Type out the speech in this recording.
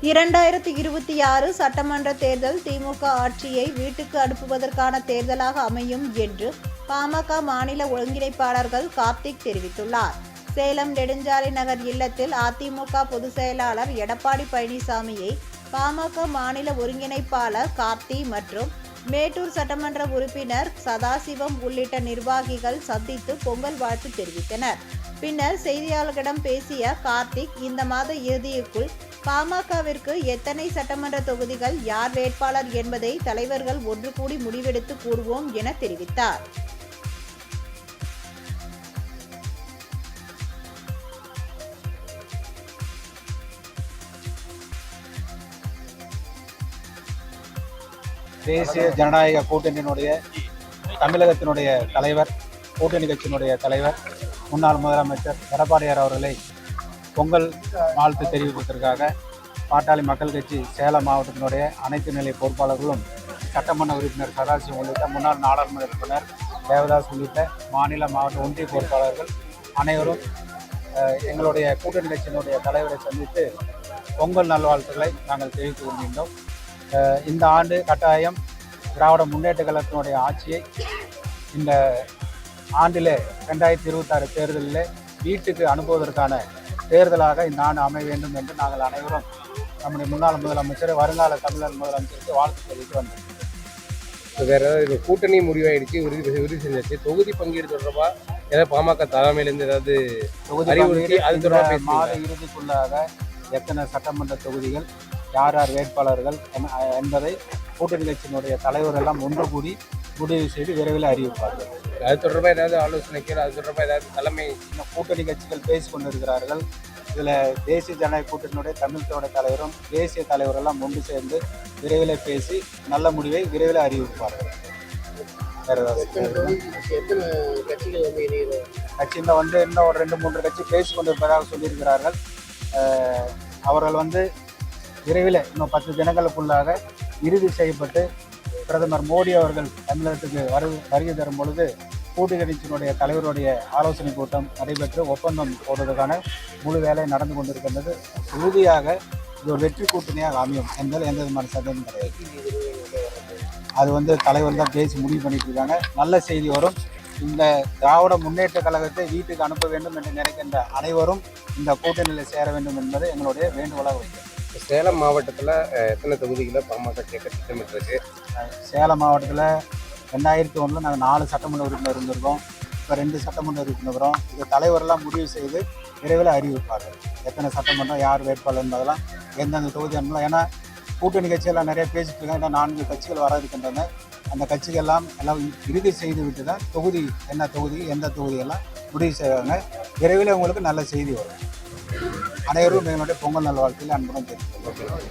2026 சட்டமன்ற தேர்தல் திமுக ஆட்சியை வீட்டுக்கு அனுப்புவதற்கான தேர்தலாக அமையும் என்று பாமக மாநில ஒருங்கிணைப்பாளர்கள் கார்த்திக் தெரிவித்துள்ளார். சேலம் நெடுஞ்சாலை நகர் இல்லத்தில் அதிமுக பொதுச் செயலாளர் எடப்பாடி பழனிசாமியை பாமக மாநில ஒருங்கிணைப்பாளர் கார்த்தி மற்றும் மேட்டூர் சட்டமன்ற உறுப்பினர் சதாசிவம் உள்ளிட்ட நிர்வாகிகள் சந்தித்து பொங்கல் வாழ்த்து தெரிவித்தனர். பின்னர் செய்தியாளர்களிடம் பேசிய கார்த்திக், இந்த மாத இறுதிக்குள் பாமகவிற்கு எத்தனை சட்டமன்ற தொகுதிகள், யார் வேட்பாளர் என்பதை தலைவர்கள் ஒன்று கூடி முடிவெடுத்து கூறுவோம் என தெரிவித்தார். தேசிய ஜனநாயக கூட்டணியினுடைய தமிழகத்தினுடைய தலைவர், கூட்டணி கட்சியினுடைய தலைவர், முன்னாள் முதலமைச்சர் எடப்பாடியார் அவர்களை பொங்கல் வாழ்த்து தெரிவிப்பதற்காக பாட்டாளி மக்கள் கட்சி சேலம் மாவட்டத்தினுடைய அனைத்து நிலை பொறுப்பாளர்களும், சட்டமன்ற உறுப்பினர் சதாசிவம் உள்ளிட்ட முன்னாள் நாடாளுமன்ற உறுப்பினர் தேவதாஸ் உள்ளிட்ட மாநில மாவட்ட ஒன்றிய பொறுப்பாளர்கள் அனைவரும் எங்களுடைய கூட்டணி கட்சியினுடைய தலைவரை சந்தித்து பொங்கல் நல்வாழ்த்துக்களை நாங்கள் தெரிவித்துக் கொண்டிருந்தோம். இந்த ஆண்டு கட்டாயம் திராவிட முன்னேற்ற கழகத்தினுடைய ஆட்சியை இந்த ஆண்டிலே 2026 தேர்தலில் வீட்டுக்கு அனுப்புவதற்கான தேர்தலாக இந்த ஆண்டு அமைய வேண்டும் என்று நாங்கள் அனைவரும் நம்முடைய முன்னாள் முதலமைச்சர், வருங்கால தமிழர் முதலமைச்சருக்கு வாழ்த்து தெரிவித்து வந்தோம். வேற ஏதாவது கூட்டணி முடிவாயிடுச்சு, உறுதி செஞ்சாச்சு. தொகுதி பங்கீடு தொடர்பாக ஏதாவது பாமக தலைமையிலேருந்து ஏதாவது அறிவுறுத்தி அது தொடர்பாக மாத இறுதிக்குள்ளாக எத்தனை சட்டமன்ற தொகுதிகள், யார் யார் வேட்பாளர்கள் என்பதை கூட்டணி கட்சியினுடைய தலைவர் எல்லாம் ஒன்று கூடி முடிவு செய்து விரைவில் அறிவிப்பார்கள். அது தொடர்பாக ஏதாவது ஆலோசனைக்கு, அது தொடர்பாக ஏதாவது தலைமை கூட்டணி கட்சிகள் பேசிக் கொண்டிருக்கிறார்கள். இதில் தேசிய ஜனநாயக கூட்டணியுடைய தமிழகத்தினுடைய தலைவரும் தேசிய தலைவரெல்லாம் ஒன்று சேர்ந்து விரைவில் பேசி நல்ல முடிவை விரைவில் அறிவிப்பார்கள். கட்சியில் இன்னும் ஒரு 2-3 கட்சி பேசி கொண்டிருப்பதாக சொல்லியிருக்கிறார்கள். அவர்கள் விரைவில் இன்னும் 10 தினங்களுக்குள்ளாக இறுதி செய்யப்பட்டு பிரதமர் மோடி அவர்கள் தமிழகத்துக்கு வருகை தரும் பொழுது கூட்டணி கட்சியினுடைய தலைவருடைய ஆலோசனை கூட்டம் நடைபெற்று ஒப்பந்தம் போடுவதற்கான முழு வேலை நடந்து கொண்டிருக்கின்றது. உறுதியாக இது ஒரு வெற்றி கூட்டணியாக அமையும் என்பதில் எந்த விதமான சந்தேகமும் கிடையாது. அது தலைவர் தான் பேசி முடிவு பண்ணிட்டு இருக்காங்க. நல்ல செய்தி வரும். இந்த திராவிட முன்னேற்ற கழகத்தை வீட்டுக்கு அனுப்ப வேண்டும் என்று நினைக்கின்ற அனைவரும் இந்த கூட்டணியில் சேர வேண்டும் என்பது எங்களுடைய வேண்டுகோளாக வைக்கிறது. சேலம் மாவட்டத்தில் எத்தனை தொகுதிகளில் பாமக கேட்க திட்டமிட்டிருக்கு? சேலம் மாவட்டத்தில் 2001 நாங்கள் 4 சட்டமன்ற உறுப்பினர் இருந்திருக்கோம். இப்போ 2 சட்டமன்ற உறுப்பினரும் இது தலைவரெல்லாம் முடிவு செய்து விரைவில் அறிவிப்பார்கள். எத்தனை சட்டமன்றம், யார் வேட்பாளர் என்பதெல்லாம், எந்தெந்த தொகுதி அனுப்பலாம். ஏன்னா கூட்டணி கட்சியெல்லாம் நிறைய பேசிட்டு இருக்காங்க. இன்னும் 4 கட்சிகள் வர இருக்கின்றன. அந்த கட்சிகள்லாம் எல்லாம் இறுதி செய்து விட்டு தான் தொகுதி, என்ன தொகுதி, எந்த தொகுதியெல்லாம் முடிவு செய்வாங்க. விரைவில் உங்களுக்கு நல்ல செய்தி வரும். அனைவரும் எங்களுடைய பொங்கல் நல்வாழ்த்துக்களை அன்புடன் தெரிவித்துள்ளோம்.